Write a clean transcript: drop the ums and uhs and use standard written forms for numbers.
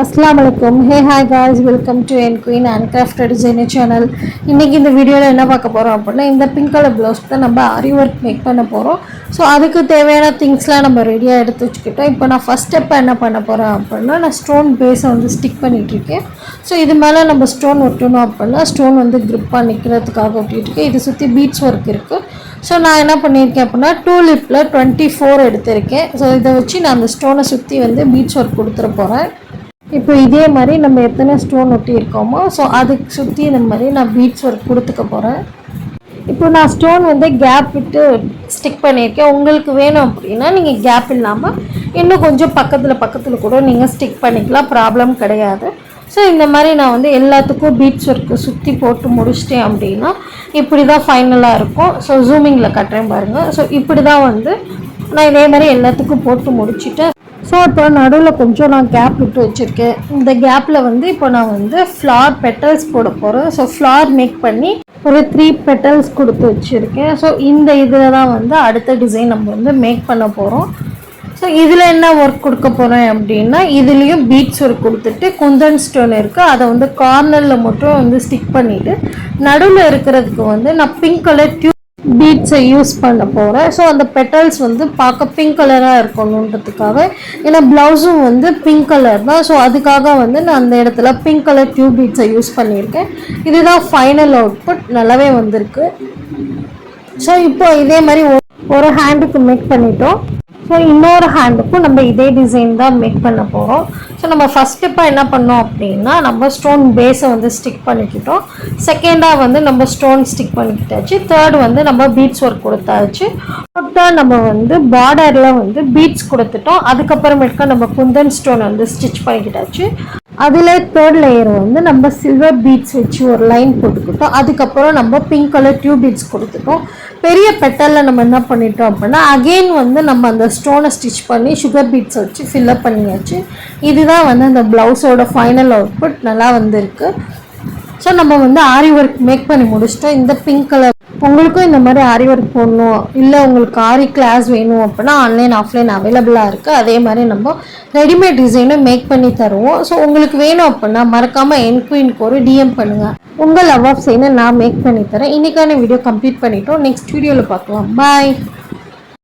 Assalamualaikum. Hey hi guys, welcome to N Queen Handcrafted Designer channel. இன்னைக்கு இந்த வீடியோல என்ன பார்க்க போறோம் அப்படினா இந்த பிங்க் கலர் ப்ளவுஸ் தான் நம்ம ஆரி வர்க் மேக் பண்ண போறோம். சோ அதுக்கு தேவையான திங்ஸ்லாம் நம்ம ரெடியா எடுத்து வச்சுக்கிட்டோம். இப்போ நான் ஃபர்ஸ்ட் ஸ்டெப் என்ன பண்ண போறேன் அப்படினா நான் ஸ்டோன் பேஸ் வந்து ஸ்டிக் பண்ணிட்டு இருக்கேன். சோ இது மேல நம்ம ஸ்டோன் ஒட்டணும் அப்படினா ஸ்டோன் வந்து grip-ஆ நிக்கிறதுக்காக ஒட்டிட்டு இருக்கேன். இது சுத்தி பீட்ஸ் வர்க் இருக்கு. ஸோ நான் என்ன பண்ணியிருக்கேன் அப்படின்னா டூலிப்பில் 24 எடுத்திருக்கேன். ஸோ இதை வச்சு நான் அந்த ஸ்டோனை சுற்றி வந்து பீட்ஸ் ஒர்க் கொடுத்துட போகிறேன். இப்போ இதே மாதிரி நம்ம எத்தனை ஸ்டோன் ஒட்டியிருக்கோமோ ஸோ அதுக்கு சுற்றி இந்த மாதிரி நான் பீட்ஸ் ஒர்க் கொடுத்துக்க போகிறேன். இப்போ நான் ஸ்டோன் வந்து கேப் விட்டு ஸ்டிக் பண்ணியிருக்கேன். உங்களுக்கு வேணும் அப்படின்னா நீங்கள் கேப் இல்லாமல் இன்னும் கொஞ்சம் பக்கத்தில் கூட நீங்கள் ஸ்டிக் பண்ணிக்கலாம், ப்ராப்ளம் கிடையாது. ஸோ இந்த மாதிரி நான் வந்து எல்லாத்துக்கும் பீட்ஸ் ஒர்க்கு சுற்றி போட்டு முடிச்சிட்டேன் அப்படின்னா இப்படி தான் ஃபைனலாக இருக்கும். ஸோ ஜூமிங்கில் கட்டுறேன் பாருங்கள். ஸோ இப்படி தான் வந்து நான் இதே மாதிரி எல்லாத்துக்கும் போட்டு முடிச்சுட்டேன். ஸோ இப்போ நடுவில் கொஞ்சம் நான் கேப் விட்டு வச்சுருக்கேன். இந்த கேப்பில் வந்து இப்போ நான் வந்து ஃப்ளார் பெட்டல்ஸ் போட போகிறேன். ஸோ ஃப்ளார் மேக் பண்ணி ஒரு 3 பெட்டல்ஸ் கொடுத்து வச்சுருக்கேன். ஸோ இந்த இதில் தான் வந்து அடுத்த டிசைன் நம்ம வந்து மேக் பண்ண போகிறோம். ஸோ இதில் என்ன ஒர்க் கொடுக்க போகிறேன் அப்படின்னா இதுலேயும் பீட்ஸ் ஒர்க் கொடுத்துட்டு குந்தன் ஸ்டோன் இருக்குது, அதை வந்து கார்னரில் மட்டும் வந்து ஸ்டிக் பண்ணிவிட்டு நடுவில் இருக்கிறதுக்கு வந்து நான் பிங்க் கலர் டியூப் பீட்ஸை யூஸ் பண்ண போகிறேன். ஸோ அந்த பெட்டல்ஸ் வந்து பார்க்க பிங்க் கலராக இருக்கணுன்றதுக்காக, ஏன்னா ப்ளவுஸும் வந்து பிங்க் கலர் தான். ஸோ அதுக்காக வந்து நான் அந்த இடத்துல பிங்க் கலர் டியூப் பீட்ஸை யூஸ் பண்ணியிருக்கேன். இதுதான் ஃபைனல் அவுட்புட், நல்லாவே வந்திருக்கு. ஸோ இப்போ இதே மாதிரி ஒரு ஹேண்டுக்கு மேக் பண்ணிட்டோம். ஸோ இன்னொரு ஹேண்டுக்கும் நம்ம இதே டிசைன் தான் மேக் பண்ண போகிறோம். ஸோ நம்ம ஃபஸ்ட் ஸ்டெப்பாக என்ன பண்ணோம் அப்படின்னா நம்ம ஸ்டோன் பேஸை வந்து ஸ்டிக் பண்ணிக்கிட்டோம். செகண்டாக வந்து நம்ம ஸ்டோன் ஸ்டிக் பண்ணிக்கிட்டாச்சு. தேர்ட் வந்து நம்ம பீட்ஸ் ஒர்க் கொடுத்தாச்சு. ஃபோர்த்தாக நம்ம வந்து பார்டரில் வந்து பீட்ஸ் கொடுத்துட்டோம். அதுக்கப்புறமேட்டுக்கா நம்ம குந்தன் ஸ்டோன் வந்து ஸ்டிச் பண்ணிக்கிட்டாச்சு. அதில் தேர்ட் லேயர் வந்து நம்ம சில்வர் பீட்ஸ் வச்சு ஒரு லைன் போட்டுக்கிட்டோம். அதுக்கப்புறம் நம்ம பிங்க் கலர் டியூப் பீட்ஸ் கொடுத்துட்டோம். பெரிய பெட்டலில் நம்ம என்ன பண்ணிட்டோம் அப்படின்னா அகெயின் வந்து நம்ம அந்த ஸ்டோனை ஸ்டிச் பண்ணி சுகர் பீட்ஸ் வச்சு ஃபில்லப் பண்ணியாச்சு. இதுதான் வந்து அந்த ப்ளவுஸோட ஃபைனல் அவுட்புட், நல்லா வந்திருக்கு. ஸோ நம்ம வந்து ஆரி ஒர்க் மேக் பண்ணி முடிச்சிட்டோம். இந்த பிங்க் கலர் உங்களுக்கும் இந்த மாதிரி ஆரி ஒர்க் போடணும், இல்லை உங்களுக்கு ஆரி கிளாஸ் வேணும் அப்படின்னா ஆன்லைன் ஆஃப்லைன் அவைலபிளாக இருக்குது. அதே மாதிரி நம்ம ரெடிமேட் டிசைனும் மேக் பண்ணி தருவோம். ஸோ உங்களுக்கு வேணும் அப்படின்னா மறக்காமல் என் குயினுக்கு ஒரு டிஎம் பண்ணுங்கள். உங்கள் லவ் ஆஃப் செய்யணும் நான் மேக் பண்ணி தரேன். இன்றைக்கான வீடியோ கம்ப்ளீட் பண்ணிட்டோம். நெக்ஸ்ட் வீடியோவில் பார்க்கலாம். பாய்.